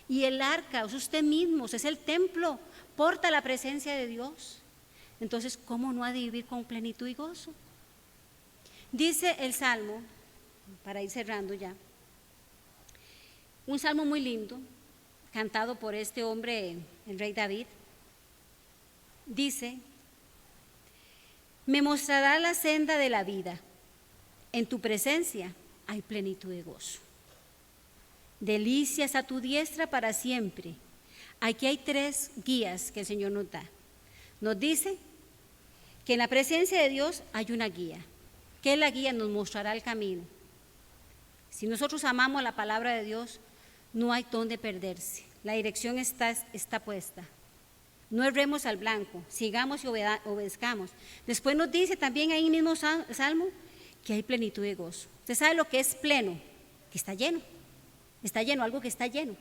Y el arca es usted mismo, es el templo, porta la presencia de Dios. Entonces, ¿cómo no ha de vivir con plenitud y gozo? Dice el Salmo, para ir cerrando ya, un salmo muy lindo, cantado por este hombre, el rey David. Dice, me mostrará la senda de la vida, en tu presencia hay plenitud de gozo. Delicias a tu diestra para siempre. Aquí hay 3 guías que el Señor nos da. Nos dice que en la presencia de Dios hay una guía, que la guía nos mostrará el camino. Si nosotros amamos la palabra de Dios, no hay dónde perderse, la dirección está puesta. No erremos al blanco, sigamos y obedezcamos. Después nos dice también ahí mismo Salmo que hay plenitud de gozo. Usted sabe lo que es pleno, que está lleno, algo que está lleno.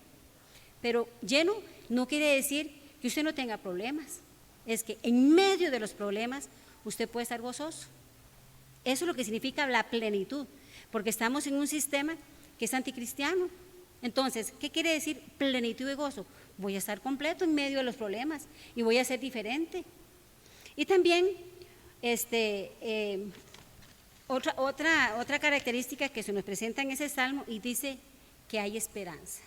Pero lleno no quiere decir que usted no tenga problemas, es que en medio de los problemas usted puede estar gozoso. Eso es lo que significa la plenitud, porque estamos en un sistema que es anticristiano. Entonces, ¿qué quiere decir plenitud de gozo? Voy a estar completo en medio de los problemas y voy a ser diferente. Y también otra característica que se nos presenta en ese salmo, y dice que hay esperanza.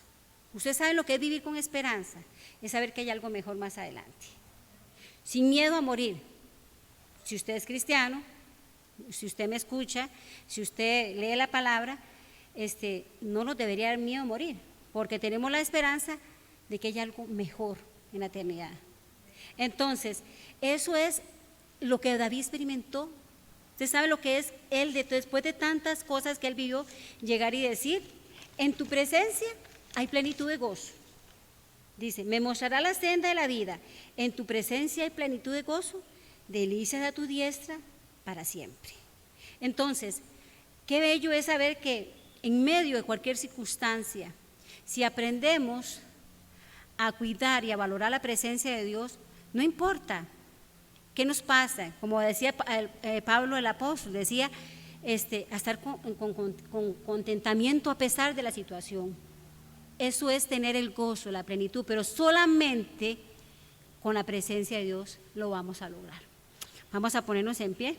Usted sabe lo que es vivir con esperanza, es saber que hay algo mejor más adelante. Sin miedo a morir. Si usted es cristiano, si usted me escucha, si usted lee la palabra, no nos debería dar miedo a morir, porque tenemos la esperanza de que hay algo mejor en la eternidad. Entonces, eso es lo que David experimentó. Usted sabe lo que es él, después de tantas cosas que él vivió, llegar y decir, en tu presencia hay plenitud de gozo. Dice, me mostrará la senda de la vida, en tu presencia hay plenitud de gozo, delicias a tu diestra para siempre. Entonces, qué bello es saber que en medio de cualquier circunstancia, si aprendemos a cuidar y a valorar la presencia de Dios, no importa qué nos pasa. Como decía Pablo el apóstol, decía, a estar con contentamiento a pesar de la situación. Eso es tener el gozo, la plenitud, pero solamente con la presencia de Dios lo vamos a lograr. Vamos a ponernos en pie.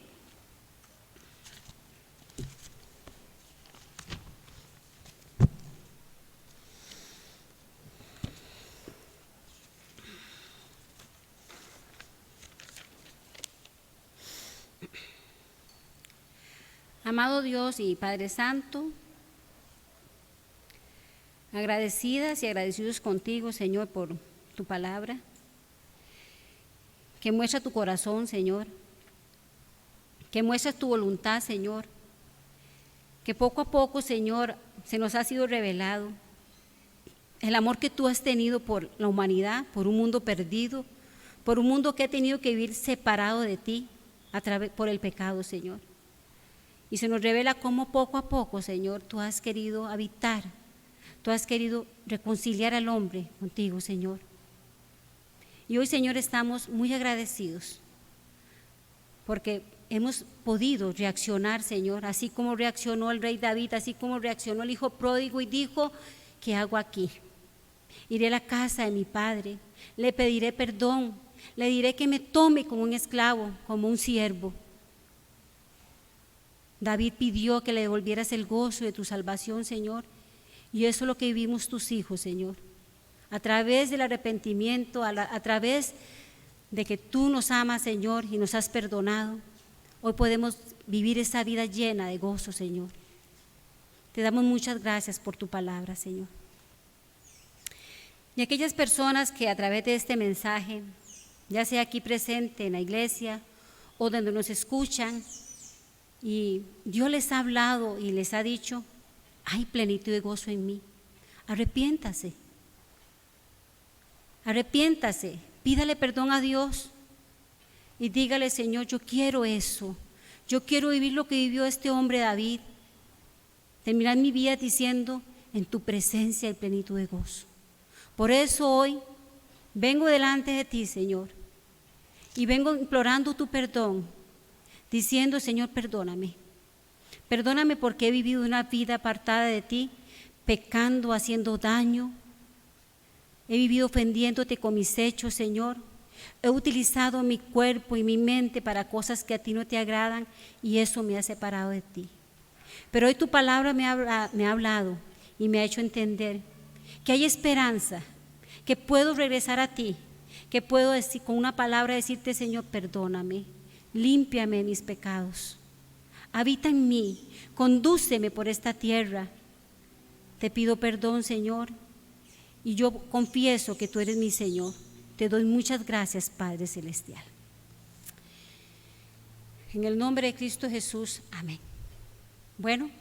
Amado Dios y Padre Santo, agradecidas y agradecidos contigo, Señor, por tu palabra, que muestra tu corazón, Señor, que muestra tu voluntad, Señor, que poco a poco, Señor, se nos ha sido revelado el amor que tú has tenido por la humanidad, por un mundo perdido, por un mundo que ha tenido que vivir separado de ti por el pecado, Señor. Y se nos revela cómo poco a poco, Señor, tú has querido habitar, tú has querido reconciliar al hombre contigo, Señor. Y hoy, Señor, estamos muy agradecidos porque hemos podido reaccionar, Señor, así como reaccionó el rey David, así como reaccionó el hijo pródigo y dijo, ¿qué hago aquí? Iré a la casa de mi padre, le pediré perdón, le diré que me tome como un esclavo, como un siervo. David pidió que le devolvieras el gozo de tu salvación, Señor, y eso es lo que vivimos tus hijos, Señor. A través del arrepentimiento, a través de que tú nos amas, Señor, y nos has perdonado, hoy podemos vivir esa vida llena de gozo, Señor. Te damos muchas gracias por tu palabra, Señor. Y aquellas personas que a través de este mensaje, ya sea aquí presente en la iglesia o donde nos escuchan, y Dios les ha hablado y les ha dicho, hay plenitud de gozo en mí, arrepiéntase, pídale perdón a Dios y dígale, Señor, yo quiero eso, yo quiero vivir lo que vivió este hombre David, terminar mi vida diciendo, en tu presencia hay plenitud de gozo. Por eso hoy vengo delante de ti, Señor, y vengo implorando tu perdón, diciendo, Señor, perdóname porque he vivido una vida apartada de ti, pecando, haciendo daño, he vivido ofendiéndote con mis hechos, Señor, he utilizado mi cuerpo y mi mente para cosas que a ti no te agradan y eso me ha separado de ti. Pero hoy tu palabra me ha hablado y me ha hecho entender que hay esperanza, que puedo regresar a ti, que puedo decir, con una palabra decirte, Señor, perdóname, límpiame mis pecados, habita en mí, condúceme por esta tierra. Te pido perdón, Señor, y yo confieso que tú eres mi Señor. Te doy muchas gracias, Padre Celestial. En el nombre de Cristo Jesús, amén. Bueno,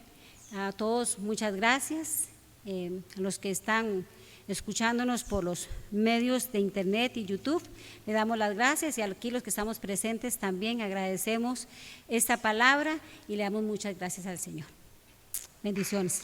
a todos muchas gracias, a los que están escuchándonos por los medios de internet y YouTube, le damos las gracias y aquí los que estamos presentes también agradecemos esta palabra y le damos muchas gracias al Señor. Bendiciones.